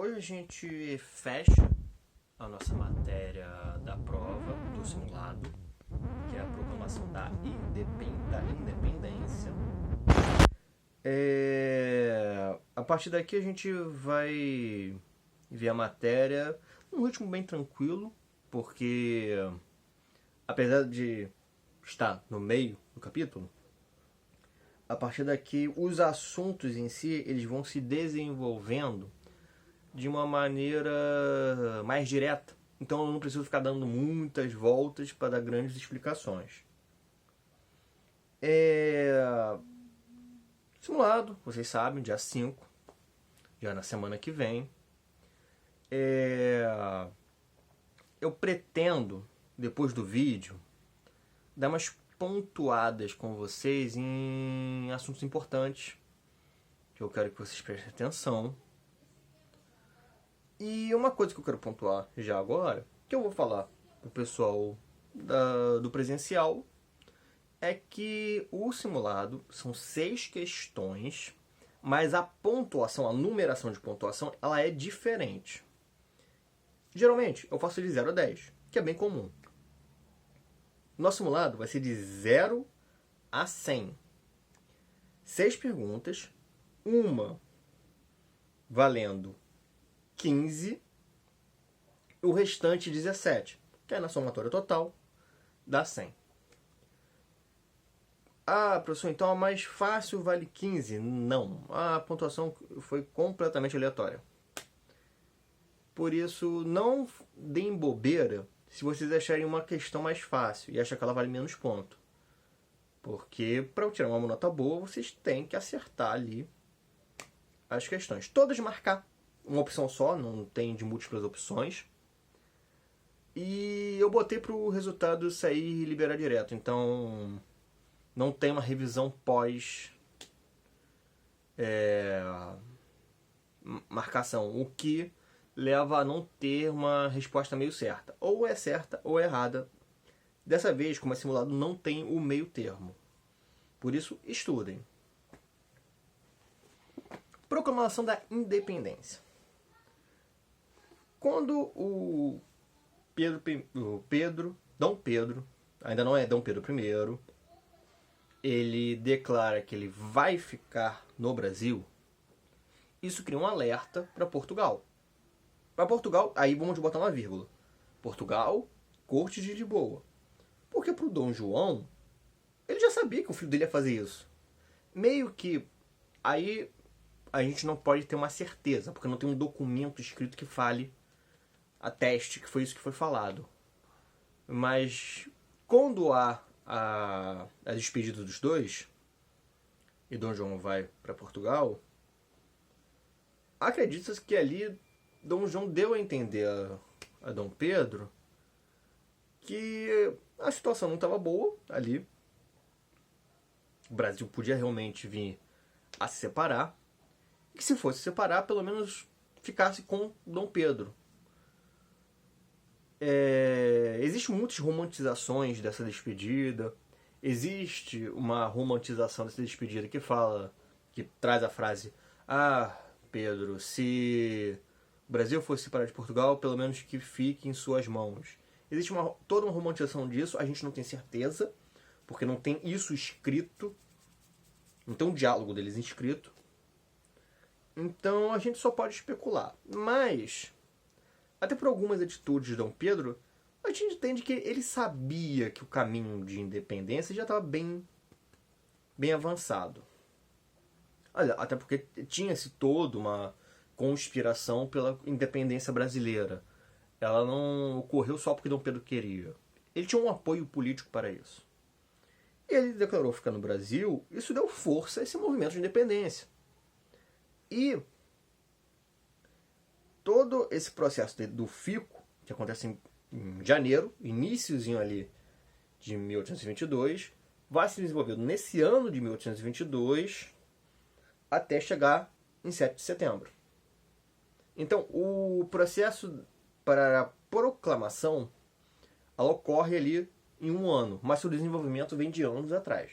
Hoje a gente fecha a nossa matéria da prova do simulado, que é a proclamação da independência. A partir daqui a gente vai ver a matéria num ritmo bem tranquilo, porque apesar de estar no meio do capítulo, a partir daqui os assuntos em si eles vão se desenvolvendo de uma maneira mais direta. Então eu não preciso ficar dando muitas voltas para dar grandes explicações. Simulado, vocês sabem, dia 5, já na semana que vem. Eu pretendo, depois do vídeo, dar umas pontuadas com vocês em assuntos importantes, que eu quero que vocês prestem atenção. E uma coisa que eu quero pontuar já agora, que eu vou falar pro pessoal do presencial, é que o simulado são 6 questões, mas a pontuação, a numeração de pontuação, ela é diferente. Geralmente, eu faço de 0 a 10, que é bem comum. Nosso simulado vai ser de 0 a 100. 6 perguntas, uma valendo 15, o restante 17, que é na somatória total dá 100. Ah, professor, então a mais fácil vale 15? Não, a pontuação foi completamente aleatória. Por isso, não deem bobeira se vocês acharem uma questão mais fácil e acham que ela vale menos ponto. Porque para eu tirar uma nota boa, vocês têm que acertar ali as questões. Todas marcar uma opção só, não tem de múltiplas opções. E eu botei para o resultado sair e liberar direto. Então, não tem uma revisão pós marcação. O que leva a não ter uma resposta meio certa. Ou é certa ou é errada. Dessa vez, como é simulado, não tem o meio termo. Por isso, estudem. Proclamação da Independência. Quando Dom Pedro, ainda não é Dom Pedro I, ele declara que ele vai ficar no Brasil, isso cria um alerta para Portugal. Para Portugal, aí vamos botar uma vírgula. Portugal, Corte de Lisboa. Porque para o Dom João, ele já sabia que o filho dele ia fazer isso. Meio que, aí a gente não pode ter uma certeza, porque não tem um documento escrito que fale, ateste que foi isso que foi falado. Mas quando há a despedida dos dois, e Dom João vai para Portugal, acredita-se que ali Dom João deu a entender a Dom Pedro que a situação não estava boa ali. O Brasil podia realmente vir a se separar. E que se fosse separar, pelo menos ficasse com Dom Pedro. Existem muitas romantizações dessa despedida. Existe uma romantização dessa despedida que traz a frase: ah, Pedro, se o Brasil fosse separado de Portugal, pelo menos que fique em suas mãos. Existe toda uma romantização disso, a gente não tem certeza, porque não tem isso escrito, não tem um diálogo deles escrito. Então a gente só pode especular. Mas, até por algumas atitudes de Dom Pedro, a gente entende que ele sabia que o caminho de independência já estava bem avançado. Olha, até porque tinha-se toda uma conspiração pela independência brasileira. Ela não ocorreu só porque Dom Pedro queria. Ele tinha um apoio político para isso. Ele declarou ficar no Brasil, isso deu força a esse movimento de independência. E todo esse processo do fico, que acontece em janeiro, iniciozinho ali de 1822, vai se desenvolvendo nesse ano de 1822 até chegar em 7 de setembro. Então, o processo para a proclamação ela ocorre ali em um ano, mas o desenvolvimento vem de anos atrás.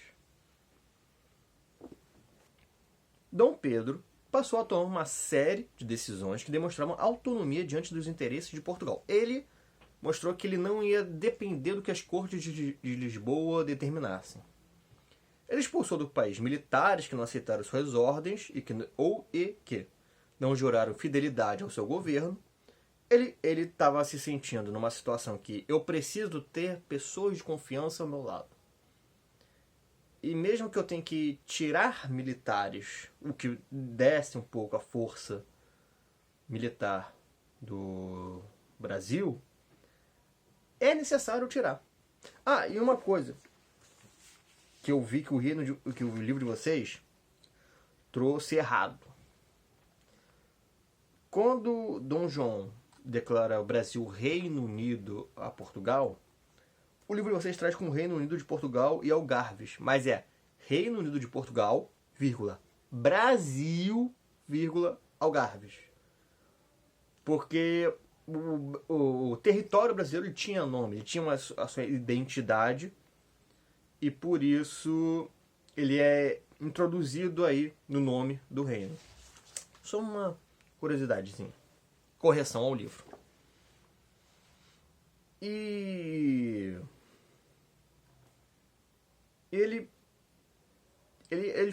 Dom Pedro passou a tomar uma série de decisões que demonstravam autonomia diante dos interesses de Portugal. Ele mostrou que ele não ia depender do que as cortes de Lisboa determinassem. Ele expulsou do país militares que não aceitaram suas ordens e que não juraram fidelidade ao seu governo. Ele estava se sentindo numa situação que eu preciso ter pessoas de confiança ao meu lado. E mesmo que eu tenha que tirar militares, o que desse um pouco a força militar do Brasil, é necessário tirar. Ah, e uma coisa que eu vi que o livro de vocês trouxe errado. Quando Dom João declara o Brasil Reino Unido a Portugal, o livro de vocês traz como Reino Unido de Portugal e Algarves, mas é Reino Unido de Portugal, vírgula, Brasil, vírgula, Algarves. Porque o território brasileiro ele tinha nome, ele tinha a sua identidade, e por isso ele é introduzido aí no nome do reino. Só uma curiosidadezinha. Correção ao livro. E ele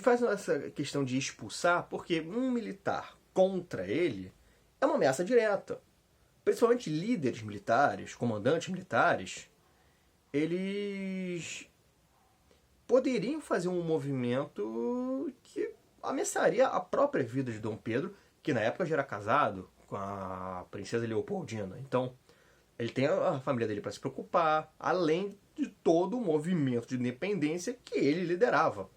faz essa questão de expulsar porque um militar contra ele é uma ameaça direta. Principalmente líderes militares, comandantes militares, eles poderiam fazer um movimento que ameaçaria a própria vida de Dom Pedro, que na época já era casado com a princesa Leopoldina. Então, ele tem a família dele para se preocupar, além de todo o movimento de independência que ele liderava.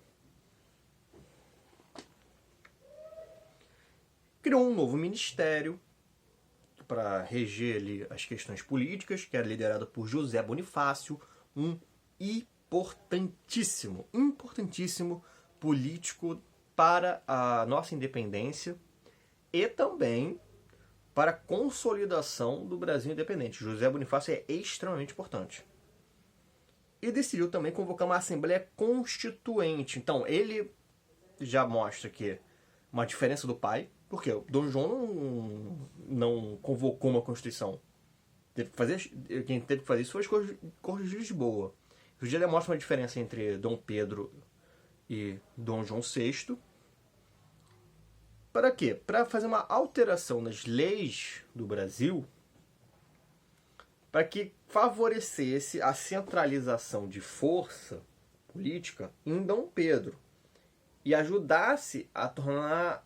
Criou um novo ministério para reger ali as questões políticas, que era liderado por José Bonifácio, um importantíssimo político para a nossa independência e também para a consolidação do Brasil independente. José Bonifácio é extremamente importante. E decidiu também convocar uma Assembleia Constituinte. Então, ele já mostra que uma diferença do pai, porque o Dom João não convocou uma Constituição. Quem teve que fazer isso foi as Cortes de Lisboa. Isso já demonstra uma diferença entre Dom Pedro e Dom João VI. Para quê? Para fazer uma alteração nas leis do Brasil para que favorecesse a centralização de força política em Dom Pedro e ajudasse a tornar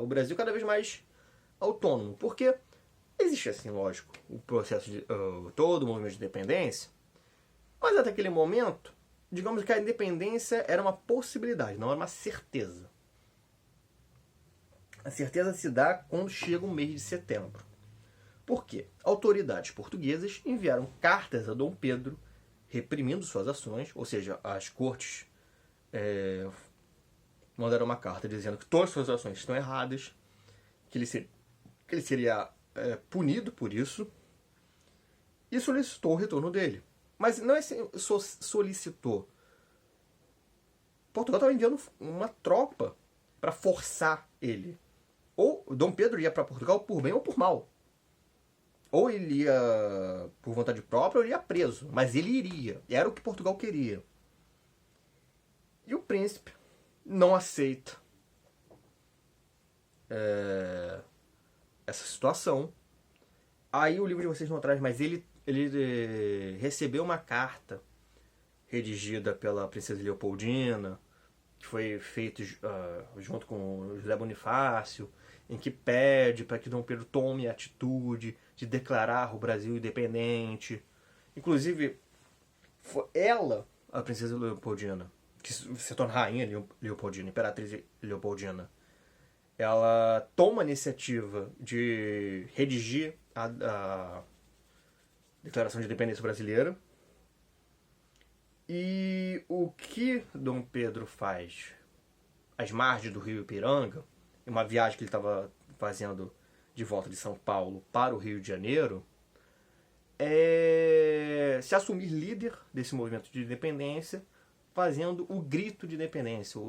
o Brasil cada vez mais autônomo. Porque existe, assim, lógico, o processo de todo o movimento de independência, mas até aquele momento, digamos que a independência era uma possibilidade, não era uma certeza. A certeza se dá quando chega o mês de setembro. Por quê? Autoridades portuguesas enviaram cartas a Dom Pedro reprimindo suas ações, ou seja, as cortes mandaram uma carta dizendo que todas as suas ações estão erradas, que ele seria punido por isso, e solicitou o retorno dele. Mas não é assim, solicitou. Portugal estava enviando uma tropa para forçar ele. Ou Dom Pedro ia para Portugal por bem ou por mal. Ou ele ia por vontade própria ou ele ia preso. Mas ele iria. Era o que Portugal queria. E o príncipe não aceita essa situação. Aí o livro de vocês não traz, mas ele recebeu uma carta redigida pela princesa Leopoldina, que foi feito junto com José Bonifácio, em que pede para que Dom Pedro tome a atitude de declarar o Brasil independente. Inclusive, foi ela, a princesa Leopoldina, que se torna rainha Leopoldina, imperatriz Leopoldina, ela toma a iniciativa de redigir a Declaração de Independência Brasileira. E o que Dom Pedro faz às margens do rio Ipiranga, em uma viagem que ele estava fazendo de volta de São Paulo para o Rio de Janeiro, é se assumir líder desse movimento de independência, fazendo o grito de independência,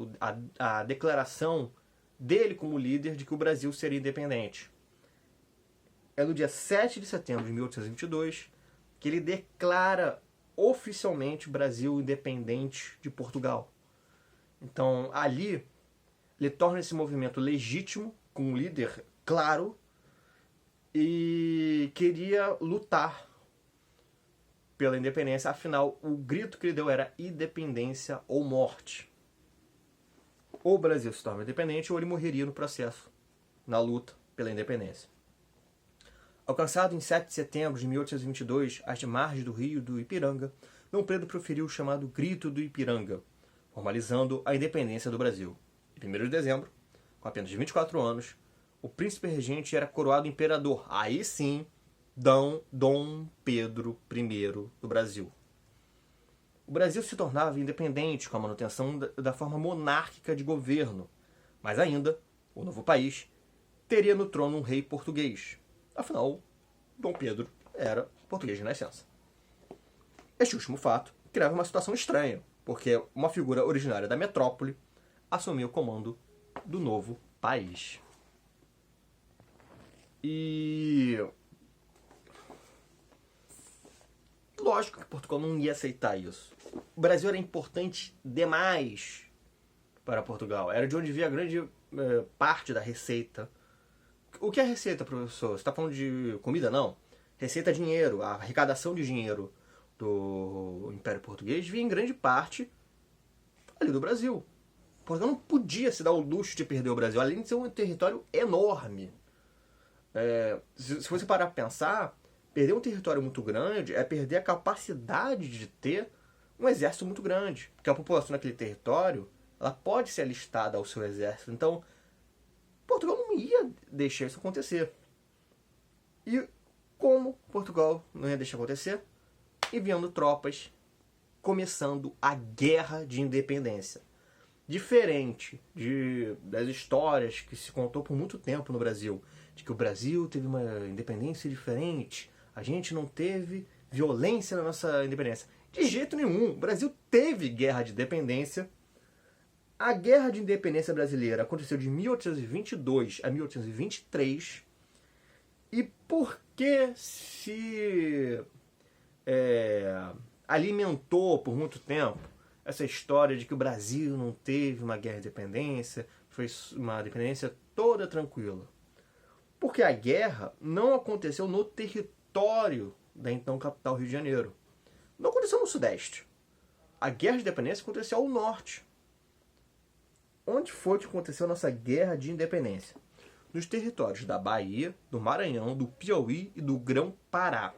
a declaração dele como líder de que o Brasil seria independente. É no dia 7 de setembro de 1822 que ele declara oficialmente o Brasil independente de Portugal. Então, ali, ele torna esse movimento legítimo, com um líder claro, e queria lutar pela independência. Afinal, o grito que ele deu era independência ou morte. Ou o Brasil se torna independente ou ele morreria no processo, na luta pela independência. Alcançado em 7 de setembro de 1822, às margens do rio do Ipiranga, Dom Pedro proferiu o chamado Grito do Ipiranga, formalizando a independência do Brasil. Em 1º de dezembro, com apenas 24 anos, o príncipe regente era coroado imperador. Aí sim, Dom Pedro I do Brasil. O Brasil se tornava independente com a manutenção da forma monárquica de governo, mas ainda, o novo país teria no trono um rei português. Afinal, Dom Pedro era português de nascença. Este último fato criava uma situação estranha, porque uma figura originária da metrópole assumiu o comando do novo país. E lógico que Portugal não ia aceitar isso. O Brasil era importante demais para Portugal. Era de onde vinha a grande parte da receita. O que é receita, professor? Você está falando de comida? Não. Receita é dinheiro. A arrecadação de dinheiro do Império Português vinha em grande parte ali do Brasil. Portugal não podia se dar o luxo de perder o Brasil, além de ser um território enorme. Se você parar para pensar, perder um território muito grande é perder a capacidade de ter um exército muito grande. Porque a população naquele território ela pode ser alistada ao seu exército. Então, Portugal não ia deixar isso acontecer. E como Portugal não ia deixar acontecer? Enviando tropas, começando a Guerra de Independência. Diferente das histórias que se contou por muito tempo no Brasil, de que o Brasil teve uma independência diferente, a gente não teve violência na nossa independência. De jeito nenhum, o Brasil teve guerra de independência. A Guerra de Independência Brasileira aconteceu de 1822 a 1823. E por que se alimentou por muito tempo essa história de que o Brasil não teve uma guerra de independência, foi uma independência toda tranquila? Porque a guerra não aconteceu no território da então capital Rio de Janeiro. Não aconteceu no Sudeste. A guerra de independência aconteceu ao Norte. Onde foi que aconteceu a nossa guerra de independência? Nos territórios da Bahia, do Maranhão, do Piauí e do Grão-Pará.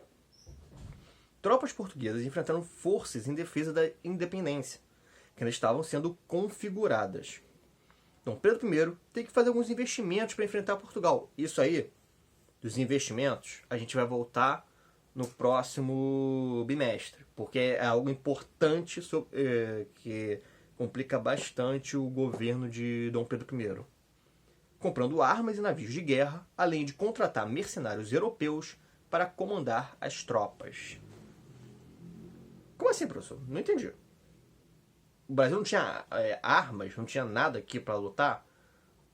Tropas portuguesas enfrentaram forças em defesa da independência, que ainda estavam sendo configuradas. Dom Pedro I tem que fazer alguns investimentos para enfrentar Portugal. Isso aí, dos investimentos, a gente vai voltar no próximo bimestre, porque é algo importante que complica bastante o governo de Dom Pedro I. Comprando armas e navios de guerra, além de contratar mercenários europeus para comandar as tropas. Como assim, professor? Não entendi. O Brasil não tinha armas, não tinha nada aqui para lutar?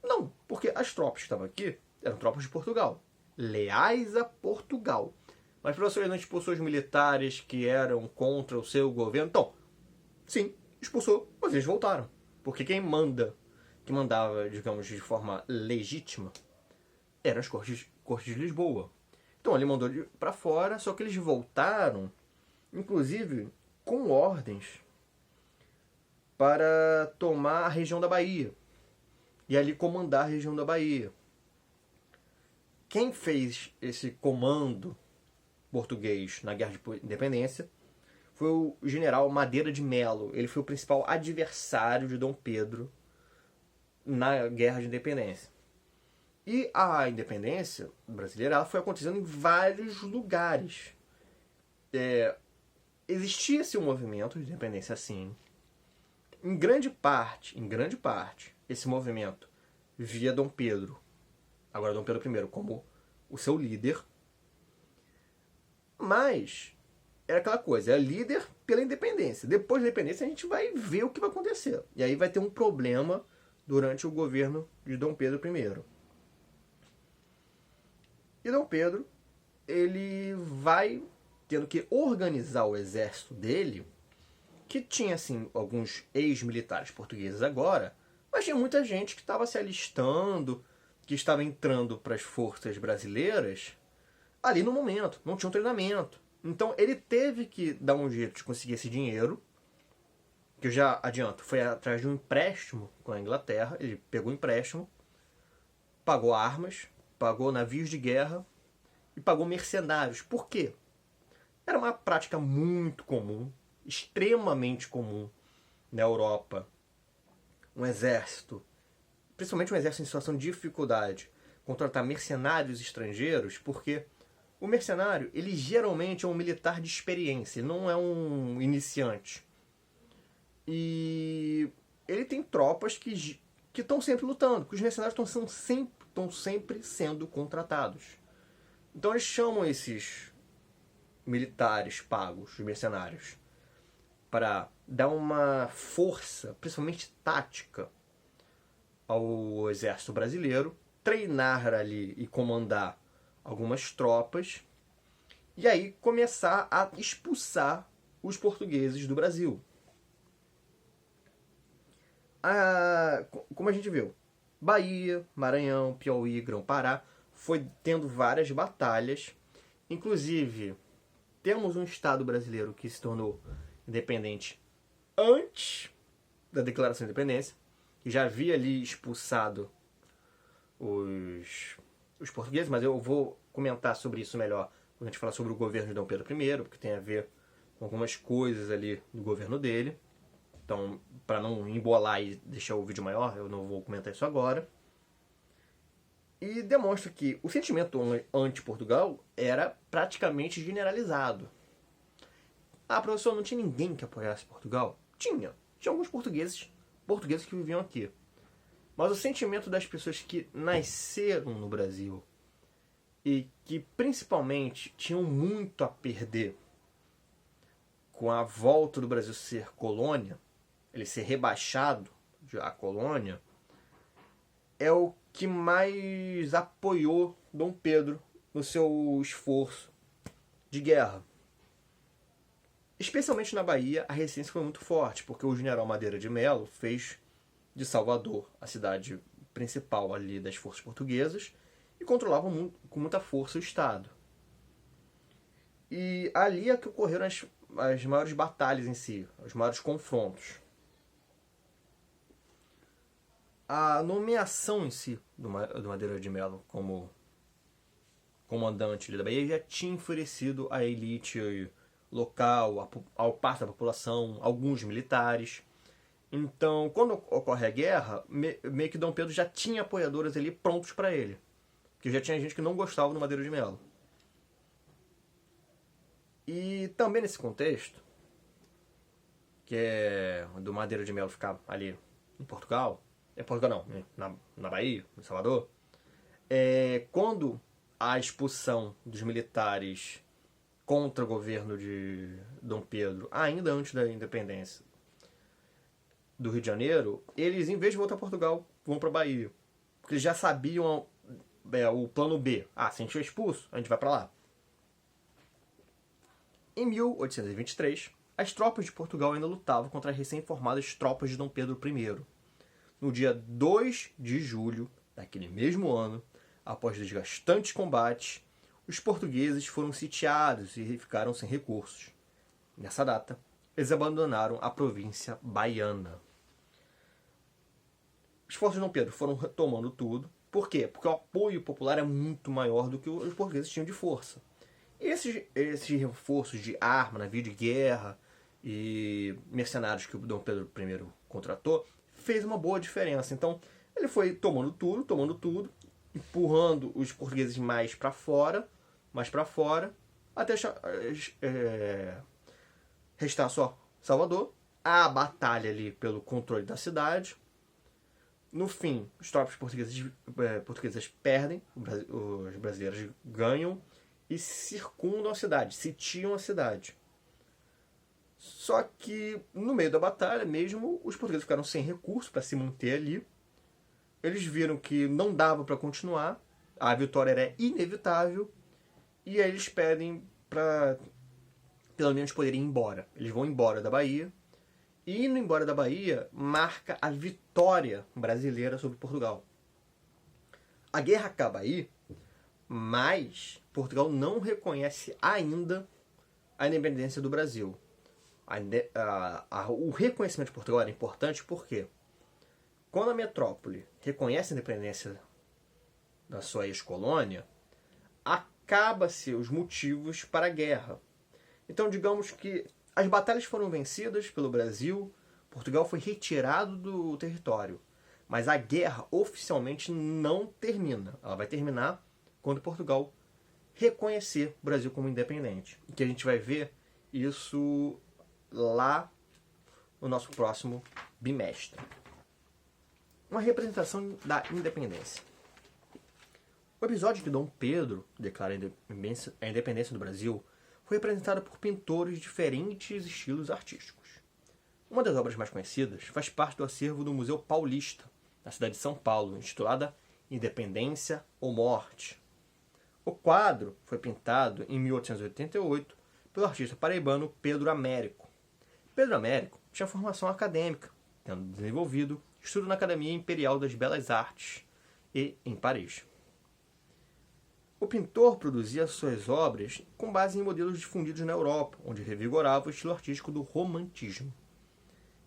Não, porque as tropas que estavam aqui eram tropas de Portugal, leais a Portugal. Mas, professor, não expulsou os militares que eram contra o seu governo? Então, sim, expulsou, mas eles voltaram. Porque quem mandava, digamos, de forma legítima, eram as cortes de Lisboa. Então ele mandou para fora, só que eles voltaram, inclusive, com ordens para tomar a região da Bahia. E ali comandar a região da Bahia. Quem fez esse comando português na Guerra de Independência foi o general Madeira de Melo. Ele foi o principal adversário de Dom Pedro na Guerra de Independência. E a independência brasileira ela foi acontecendo em vários lugares. Existia-se um movimento de independência sim. Em grande parte, esse movimento via Dom Pedro, agora Dom Pedro I, como o seu líder. Mas era aquela coisa, é líder pela independência. Depois da independência a gente vai ver o que vai acontecer. E aí vai ter um problema durante o governo de Dom Pedro I. E Dom Pedro, ele vai tendo que organizar o exército dele, que tinha, assim, alguns ex-militares portugueses agora, mas tinha muita gente que estava se alistando, que estava entrando para as forças brasileiras ali no momento, não tinha um treinamento. Então ele teve que dar um jeito de conseguir esse dinheiro, que eu já adianto, foi atrás de um empréstimo com a Inglaterra, ele pegou um empréstimo, pagou armas, pagou navios de guerra e pagou mercenários. Por quê? Era uma prática muito comum, extremamente comum na Europa. Um exército, principalmente um exército em situação de dificuldade, contratar mercenários estrangeiros, porque o mercenário, ele geralmente é um militar de experiência, ele não é um iniciante. E ele tem tropas que estão sempre lutando, porque os mercenários estão sempre sendo contratados. Então eles chamam esses militares pagos, os mercenários, para dar uma força, principalmente tática, ao exército brasileiro, treinar ali e comandar algumas tropas, e aí começar a expulsar os portugueses do Brasil. Como a gente viu, Bahia, Maranhão, Piauí, Grão-Pará, foi tendo várias batalhas. Inclusive, temos um estado brasileiro que se tornou independente antes da Declaração de Independência, que já havia ali expulsado os portugueses, mas eu vou comentar sobre isso melhor quando a gente falar sobre o governo de Dom Pedro I, porque tem a ver com algumas coisas ali do governo dele. Então, para não embolar e deixar o vídeo maior, eu não vou comentar isso agora. E demonstra que o sentimento anti-Portugal era praticamente generalizado. Ah, professor, não tinha ninguém que apoiasse Portugal? Tinha. Tinha alguns portugueses que viviam aqui. Mas o sentimento das pessoas que nasceram no Brasil e que principalmente tinham muito a perder com a volta do Brasil ser colônia, ele ser rebaixado à colônia, é o que mais apoiou Dom Pedro no seu esforço de guerra. Especialmente na Bahia, a resistência foi muito forte, porque o general Madeira de Melo fez de Salvador a cidade principal ali das forças portuguesas e controlava com muita força o Estado. E ali é que ocorreram as maiores batalhas em si, os maiores confrontos. A nomeação em si do Madeira de Melo como comandante da Bahia já tinha oferecido à elite local, ao parte da população, alguns militares. Então, quando ocorre a guerra, meio que Dom Pedro já tinha apoiadores ali prontos para ele. Porque já tinha gente que não gostava do Madeira de Melo. E também nesse contexto, que é do Madeira de Melo ficar ali em Portugal, Portugal não, na Bahia, em Salvador, quando a expulsão dos militares contra o governo de Dom Pedro, ainda antes da independência do Rio de Janeiro, eles, em vez de voltar a Portugal, vão para a Bahia. Porque eles já sabiam o plano B. Ah, se a gente for expulso, a gente vai para lá. Em 1823, as tropas de Portugal ainda lutavam contra as recém-formadas tropas de Dom Pedro I. No dia 2 de julho daquele mesmo ano, após desgastantes combates, os portugueses foram sitiados e ficaram sem recursos. Nessa data, eles abandonaram a província baiana. As forças de Dom Pedro foram retomando tudo. Por quê? Porque o apoio popular é muito maior do que os portugueses tinham de força. Esses reforços de arma, navio de guerra e mercenários que o Dom Pedro I contratou fez uma boa diferença. Então, ele foi tomando tudo, empurrando os portugueses mais para fora, até restar só Salvador, a batalha ali pelo controle da cidade. No fim, as tropas portuguesas perdem, os brasileiros ganham e circundam a cidade, sitiam a cidade. Só que no meio da batalha mesmo, os portugueses ficaram sem recurso para se manter ali eles viram que não dava para continuar, a vitória era inevitável, e aí eles pedem para pelo menos poderem ir embora. Eles vão embora da Bahia, e indo embora da Bahia marca a vitória brasileira sobre Portugal. A guerra acaba aí, mas Portugal não reconhece ainda a independência do Brasil. O reconhecimento de Portugal era importante porque quando a metrópole reconhece a independência da sua ex-colônia, acaba-se os motivos para a guerra. Então, digamos que as batalhas foram vencidas pelo Brasil, Portugal foi retirado do território, mas a guerra oficialmente não termina. Ela vai terminar quando Portugal reconhecer o Brasil como independente. E que a gente vai ver isso lá no nosso próximo bimestre. Uma representação da independência. O episódio que Dom Pedro declara a independência do Brasil foi representado por pintores de diferentes estilos artísticos. Uma das obras mais conhecidas faz parte do acervo do Museu Paulista, na cidade de São Paulo, intitulada Independência ou Morte. O quadro foi pintado em 1888 pelo artista paraibano Pedro Américo. Pedro Américo tinha formação acadêmica, tendo desenvolvido estudo na Academia Imperial das Belas Artes e em Paris. O pintor produzia suas obras com base em modelos difundidos na Europa, onde revigorava o estilo artístico do romantismo.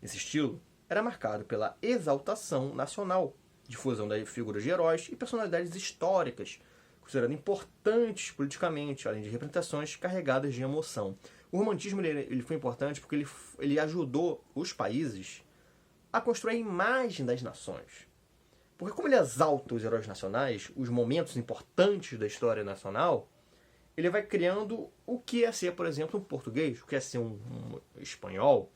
Esse estilo era marcado pela exaltação nacional, difusão das figuras de heróis e personalidades históricas, consideradas importantes politicamente, além de representações carregadas de emoção. O romantismo ele foi importante porque ele ajudou os países a construir a imagem das nações. Porque como ele exalta os heróis nacionais, os momentos importantes da história nacional, ele vai criando o que é ser, por exemplo, um português, o que é ser um espanhol.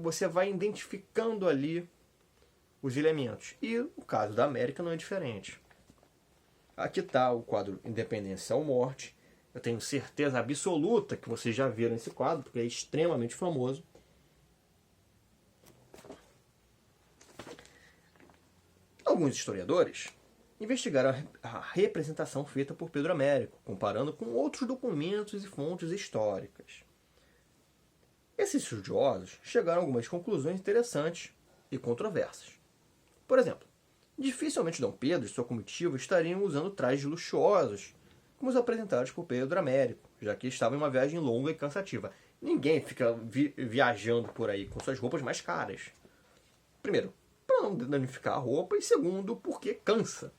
Você vai identificando ali os elementos. E o caso da América não é diferente. Aqui está o quadro Independência ou Morte. Eu tenho certeza absoluta que vocês já viram esse quadro, porque é extremamente famoso. Alguns historiadores investigaram a representação feita por Pedro Américo, comparando com outros documentos e fontes históricas. Esses estudiosos chegaram a algumas conclusões interessantes e controversas. Por exemplo, dificilmente Dom Pedro e sua comitiva estariam usando trajes luxuosos, como os apresentados por Pedro Américo, já que estava em uma viagem longa e cansativa. Ninguém fica viajando por aí com suas roupas mais caras. Primeiro, para não danificar a roupa, e segundo, porque cansa.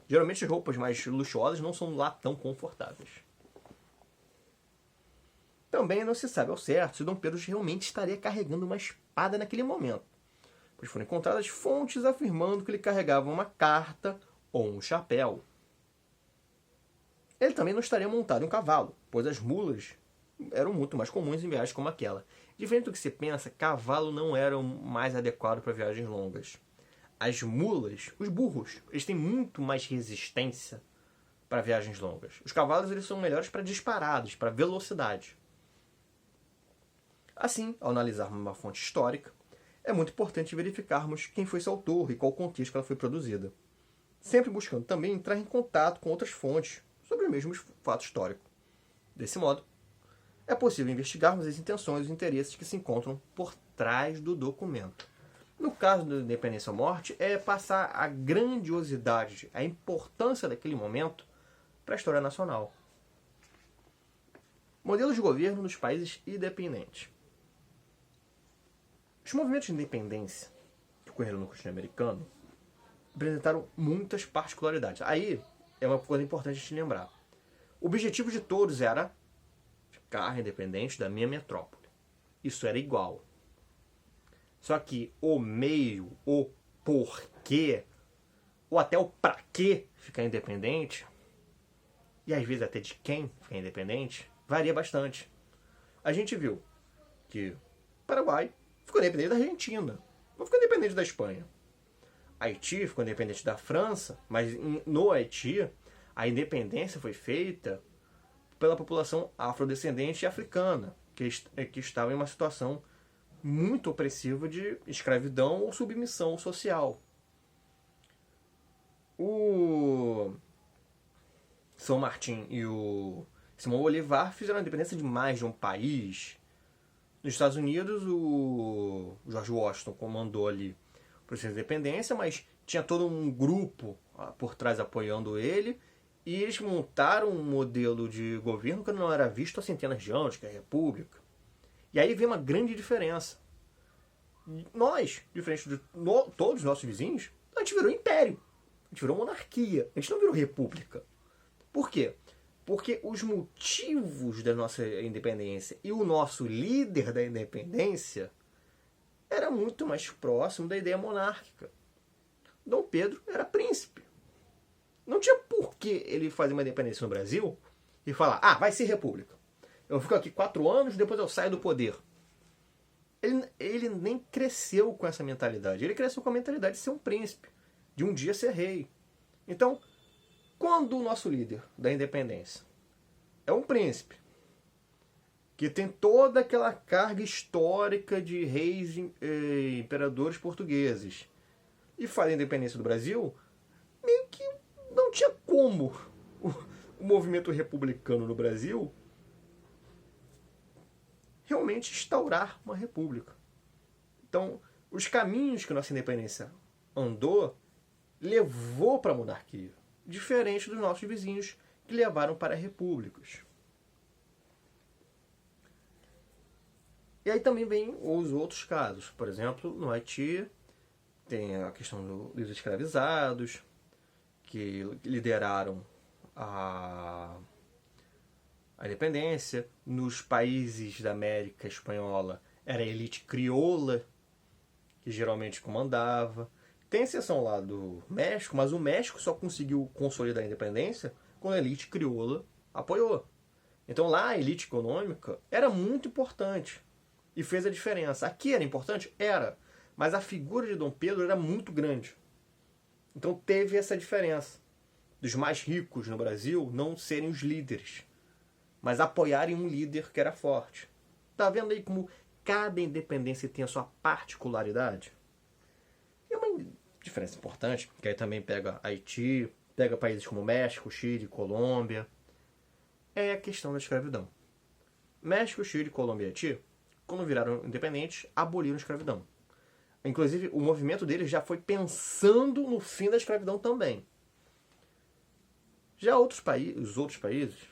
Geralmente as roupas mais luxuosas não são lá tão confortáveis. Também não se sabe ao certo se Dom Pedro realmente estaria carregando uma espada naquele momento, pois foram encontradas fontes afirmando que ele carregava uma carta ou um chapéu. Ele também não estaria montado em um cavalo, pois as mulas eram muito mais comuns em viagens como aquela. Diferente do que se pensa, cavalo não era o mais adequado para viagens longas. As mulas, os burros, eles têm muito mais resistência para viagens longas. Os cavalos eles são melhores para disparadas, para velocidade. Assim, ao analisarmos uma fonte histórica, é muito importante verificarmos quem foi seu autor e qual contexto que ela foi produzida. Sempre buscando também entrar em contato com outras fontes sobre o mesmo fato histórico. Desse modo, é possível investigarmos as intenções e os interesses que se encontram por trás do documento. No caso da Independência ou Morte, é passar a grandiosidade, a importância daquele momento para a história nacional. Modelos de governo nos países independentes. Os movimentos de independência que ocorreram no continente americano apresentaram muitas particularidades. Aí é uma coisa importante a gente lembrar. O objetivo de todos era ficar independente da minha metrópole. Isso era igual. Só que o meio, o porquê, ou até o pra quê ficar independente, e às vezes até de quem ficar independente, varia bastante. A gente viu que o Paraguai ficou independente da Argentina, não ficou independente da Espanha. Haiti ficou independente da França, mas no Haiti a independência foi feita pela população afrodescendente e africana, que estava em uma situação muito opressiva de escravidão ou submissão social. O São Martin e o Simão Bolívar fizeram a independência de mais de um país. Nos Estados Unidos, o George Washington comandou ali o processo de independência, mas tinha todo um grupo por trás apoiando ele, e eles montaram um modelo de governo que não era visto há centenas de anos, que é a República. E aí vem uma grande diferença. Nós, diferente de todos os nossos vizinhos, a gente virou império, a gente virou monarquia, a gente não virou república. Por quê? Porque os motivos da nossa independência e o nosso líder da independência era muito mais próximo da ideia monárquica. Dom Pedro era príncipe. Não tinha por que ele fazer uma independência no Brasil e falar, vai ser república. Eu fico aqui 4 anos, depois eu saio do poder. Ele nem cresceu com essa mentalidade. Ele cresceu com a mentalidade de ser um príncipe, de um dia ser rei. Então, quando o nosso líder da independência é um príncipe, que tem toda aquela carga histórica de reis e imperadores portugueses, e faz a independência do Brasil, meio que não tinha como o movimento republicano no Brasil realmente instaurar uma república. Então, os caminhos que a nossa independência andou levou para a monarquia, diferente dos nossos vizinhos que levaram para repúblicas. E aí também vem os outros casos. Por exemplo, no Haiti tem a questão dos escravizados, que lideraram a independência. Nos países da América Espanhola era a elite crioula que geralmente comandava. Tem exceção lá do México, mas o México só conseguiu consolidar a independência quando a elite crioula apoiou. Então lá a elite econômica era muito importante e fez a diferença. Aqui era importante? Era. Mas a figura de Dom Pedro era muito grande. Então teve essa diferença dos mais ricos no Brasil não serem os líderes, mas apoiarem um líder que era forte. Tá vendo aí como cada independência tem a sua particularidade? É uma diferença importante, que aí também pega Haiti, pega países como México, Chile, Colômbia. É a questão da escravidão. México, Chile, Colômbia e Haiti, quando viraram independentes, aboliram a escravidão. Inclusive, o movimento deles já foi pensando no fim da escravidão também. Já os outros países,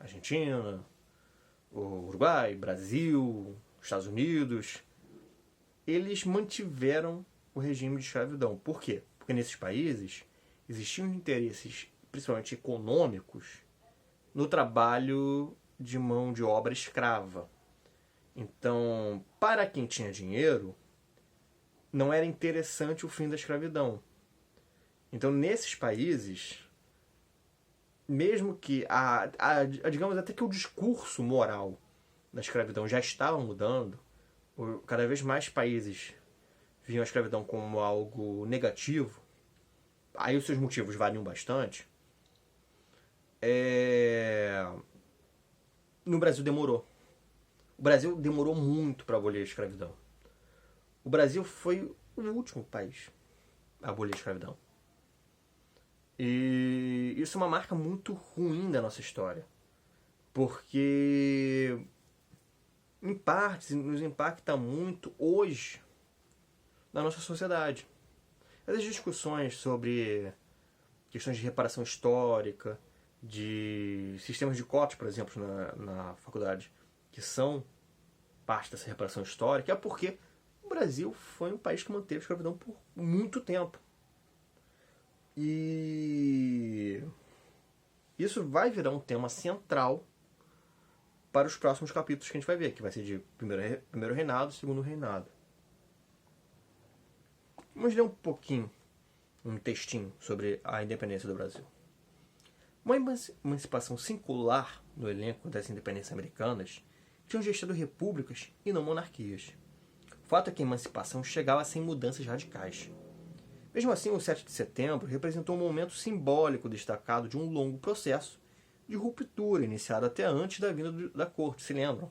Argentina, o Uruguai, Brasil, Estados Unidos, eles mantiveram o regime de escravidão. Por quê? Porque nesses países existiam interesses, principalmente econômicos, no trabalho de mão de obra escrava. Então, para quem tinha dinheiro, não era interessante o fim da escravidão. Então, nesses países, mesmo que digamos até que o discurso moral da escravidão já estava mudando, cada vez mais países viam a escravidão como algo negativo, aí os seus motivos variam bastante. No Brasil demorou. O Brasil demorou muito para abolir a escravidão. O Brasil foi o último país a abolir a escravidão. E isso é uma marca muito ruim da nossa história. Porque, em partes, nos impacta muito hoje na nossa sociedade. Essas discussões sobre questões de reparação histórica, de sistemas de cotas, por exemplo, na faculdade, que são parte dessa reparação histórica, é porque o Brasil foi um país que manteve a escravidão por muito tempo. E isso vai virar um tema central para os próximos capítulos que a gente vai ver, que vai ser de primeiro reinado, segundo reinado. Vamos ler um textinho sobre a independência do Brasil. Uma emancipação singular no elenco das independências americanas tinham gestado repúblicas e não monarquias. O fato é que a emancipação chegava sem mudanças radicais. Mesmo assim, o 7 de setembro representou um momento simbólico destacado de um longo processo de ruptura iniciado até antes da vinda da corte, se lembram?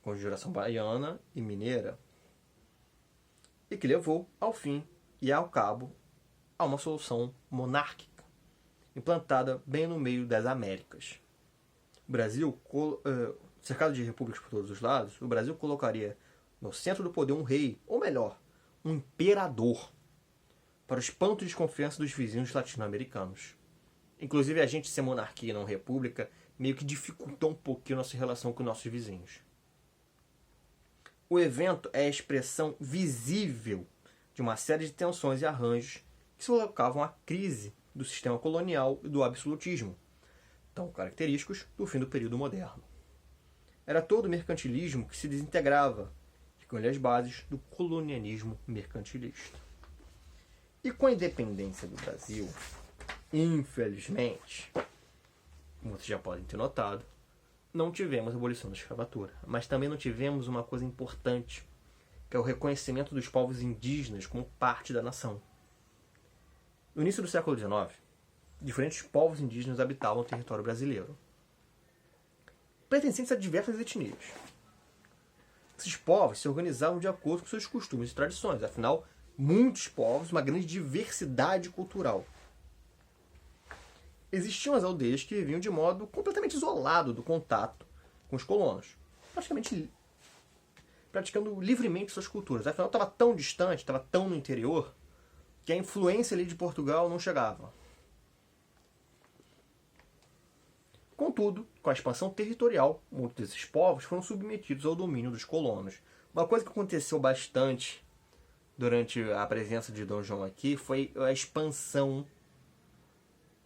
Conjuração baiana e mineira. E que levou ao fim e ao cabo a uma solução monárquica, implantada bem no meio das Américas. O Brasil, cercado de repúblicas por todos os lados, o Brasil colocaria no centro do poder um rei, ou melhor, um imperador, para o espanto e desconfiança dos vizinhos latino-americanos. Inclusive, a gente ser monarquia e não república meio que dificultou um pouquinho a nossa relação com nossos vizinhos. O evento é a expressão visível de uma série de tensões e arranjos que se colocavam à crise do sistema colonial e do absolutismo, tão característicos do fim do período moderno. Era todo o mercantilismo que se desintegrava, ficando as bases do colonialismo mercantilista. E com a independência do Brasil, infelizmente, como vocês já podem ter notado, não tivemos a abolição da escravatura, mas também não tivemos uma coisa importante, que é o reconhecimento dos povos indígenas como parte da nação. No início do século XIX, diferentes povos indígenas habitavam o território brasileiro, pertencentes a diversas etnias. Esses povos se organizavam de acordo com seus costumes e tradições, afinal, muitos povos, uma grande diversidade cultural. Existiam as aldeias que viviam de modo completamente isolado do contato com os colonos, praticando livremente suas culturas. Afinal, estava tão distante, estava tão no interior, que a influência ali de Portugal não chegava. Contudo, com a expansão territorial, muitos desses povos foram submetidos ao domínio dos colonos. Uma coisa que aconteceu bastante durante a presença de Dom João aqui foi a expansão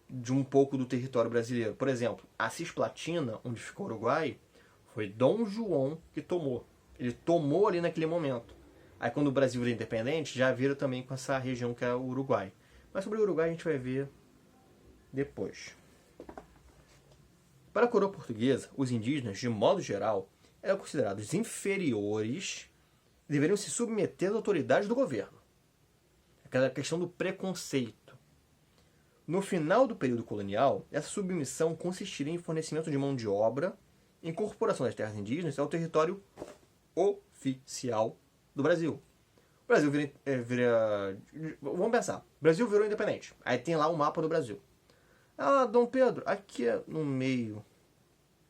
de um pouco do território brasileiro. Por exemplo, a Cisplatina, onde ficou o Uruguai, foi Dom João que tomou. Ele tomou ali naquele momento. Aí quando o Brasil virou independente, já viram também com essa região que é o Uruguai. Mas sobre o Uruguai a gente vai ver depois. Para a coroa portuguesa, os indígenas, de modo geral, eram considerados inferiores e deveriam se submeter às autoridades do governo. Aquela questão do preconceito. No final do período colonial, essa submissão consistiria em fornecimento de mão de obra, incorporação das terras indígenas ao território oficial do Brasil. O Brasil vamos pensar. O Brasil virou independente. Aí tem lá o mapa do Brasil. Ah, Dom Pedro, aqui no meio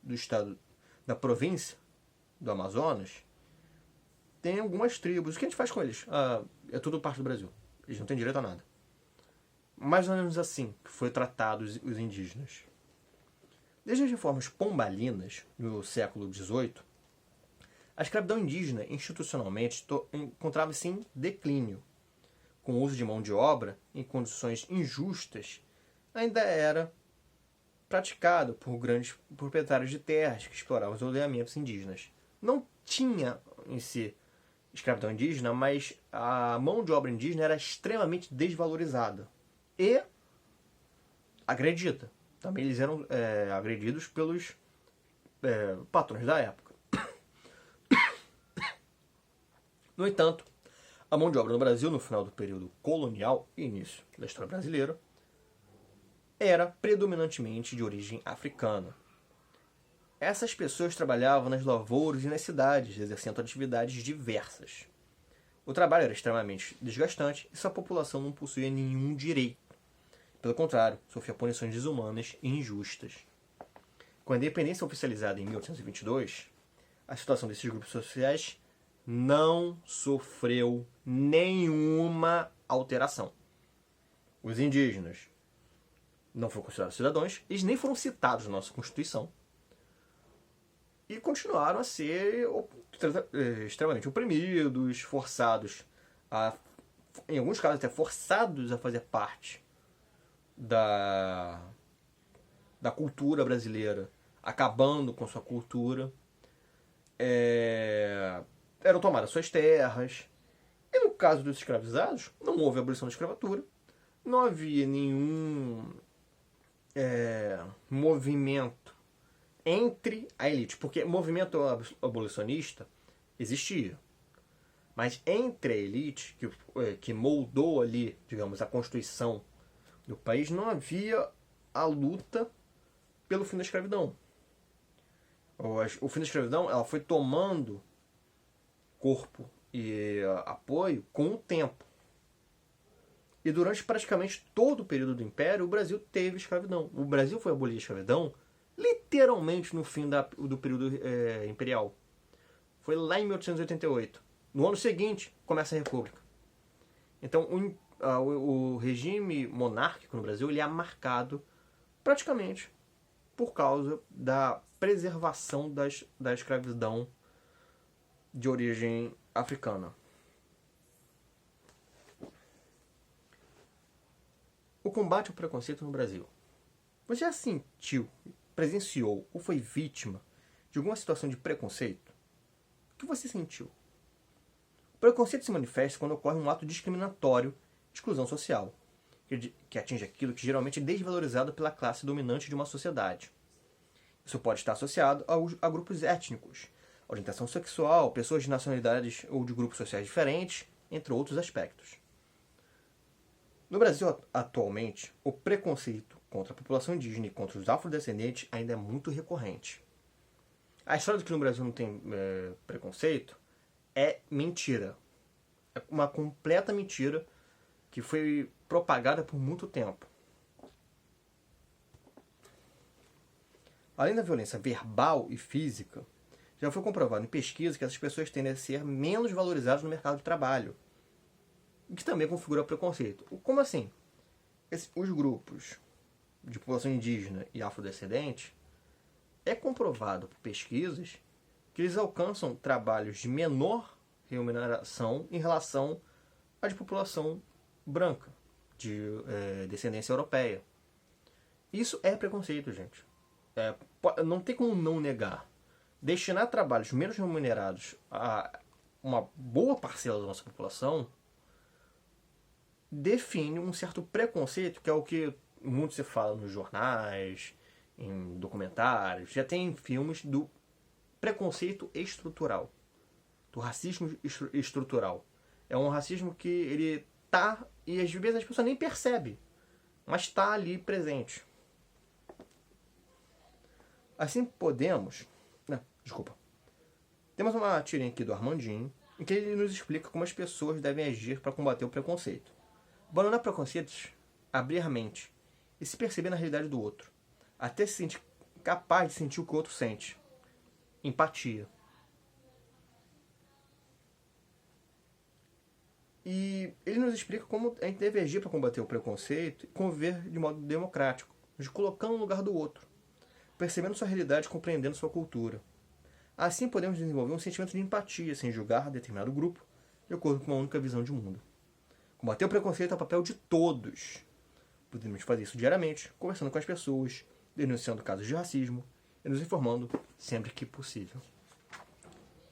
do estado, da província do Amazonas, tem algumas tribos. O que a gente faz com eles? É tudo parte do Brasil. Eles não têm direito a nada. Mais ou menos assim que foi tratado os indígenas. Desde as reformas pombalinas, no século XVIII, a escravidão indígena institucionalmente encontrava-se em declínio. Com o uso de mão de obra em condições injustas, ainda era praticado por grandes proprietários de terras que exploravam os aldeamentos indígenas. Não tinha em si escravidão indígena, mas a mão de obra indígena era extremamente desvalorizada e agredida. Também eles eram agredidos pelos patrões da época. No entanto, a mão de obra no Brasil, no final do período colonial e início da história brasileira, era predominantemente de origem africana. Essas pessoas trabalhavam nas lavouras e nas cidades, exercendo atividades diversas. O trabalho era extremamente desgastante e sua população não possuía nenhum direito. Pelo contrário, sofria punições desumanas e injustas. Com a independência oficializada em 1822, a situação desses grupos sociais não sofreu nenhuma alteração. Os indígenas não foram considerados cidadãos, eles nem foram citados na nossa Constituição e continuaram a ser extremamente oprimidos, forçados em alguns casos até forçados a fazer parte da cultura brasileira, acabando com sua cultura, eram tomadas suas terras. E no caso dos escravizados, não houve abolição da escravatura, não havia nenhum movimento entre a elite, porque movimento abolicionista existia, mas entre a elite que moldou ali, digamos, a Constituição do país, não havia a luta pelo fim da escravidão. O fim da escravidão ela foi tomando corpo e apoio com o tempo. E durante praticamente todo o período do Império, o Brasil teve escravidão. O Brasil foi abolir a escravidão literalmente no fim do período imperial. Foi lá em 1888. No ano seguinte, começa a República. Então, o regime monárquico no Brasil ele é marcado praticamente por causa da preservação da escravidão de origem africana. O combate ao preconceito no Brasil. Você já sentiu, presenciou ou foi vítima de alguma situação de preconceito? O que você sentiu? O preconceito se manifesta quando ocorre um ato discriminatório de exclusão social, que atinge aquilo que geralmente é desvalorizado pela classe dominante de uma sociedade. Isso pode estar associado a grupos étnicos, orientação sexual, pessoas de nacionalidades ou de grupos sociais diferentes, entre outros aspectos. No Brasil, atualmente, o preconceito contra a população indígena e contra os afrodescendentes ainda é muito recorrente. A história de que no Brasil não tem preconceito é mentira. É uma completa mentira que foi propagada por muito tempo. Além da violência verbal e física, já foi comprovado em pesquisa que essas pessoas tendem a ser menos valorizadas no mercado de trabalho, o que também configura preconceito. Como assim? Os grupos de população indígena e afrodescendente é comprovado por pesquisas que eles alcançam trabalhos de menor remuneração em relação à de população branca, de descendência europeia. Isso é preconceito, gente. Não tem como não negar. Destinar trabalhos menos remunerados a uma boa parcela da nossa população define um certo preconceito, que é o que muito se fala nos jornais, em documentários, já tem filmes do preconceito estrutural, do racismo estrutural. É um racismo que ele tá, e às vezes as pessoas nem percebem, mas está ali presente. Assim podemos... Temos uma tirinha aqui do Armandinho, em que ele nos explica como as pessoas devem agir para combater o preconceito. Abandonar preconceitos, abrir a mente e se perceber na realidade do outro, até se sentir capaz de sentir o que o outro sente. Empatia. E ele nos explica como a gente deve agir para combater o preconceito e conviver de modo democrático, nos colocando no lugar do outro, percebendo sua realidade e compreendendo sua cultura. Assim podemos desenvolver um sentimento de empatia, sem julgar determinado grupo, de acordo com uma única visão de mundo. Combater o preconceito é o papel de todos. Podemos fazer isso diariamente, conversando com as pessoas, denunciando casos de racismo e nos informando sempre que possível.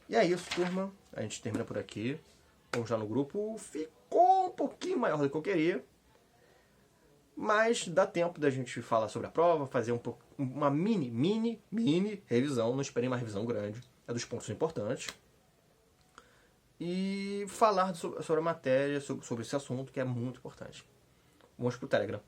E é isso, turma. A gente termina por aqui. Vamos lá no grupo. Ficou um pouquinho maior do que eu queria. Mas dá tempo da gente falar sobre a prova, fazer uma mini revisão. Não esperei uma revisão grande. É dos pontos importantes. E falar sobre a matéria, sobre esse assunto, que é muito importante. Vamos pro Telegram.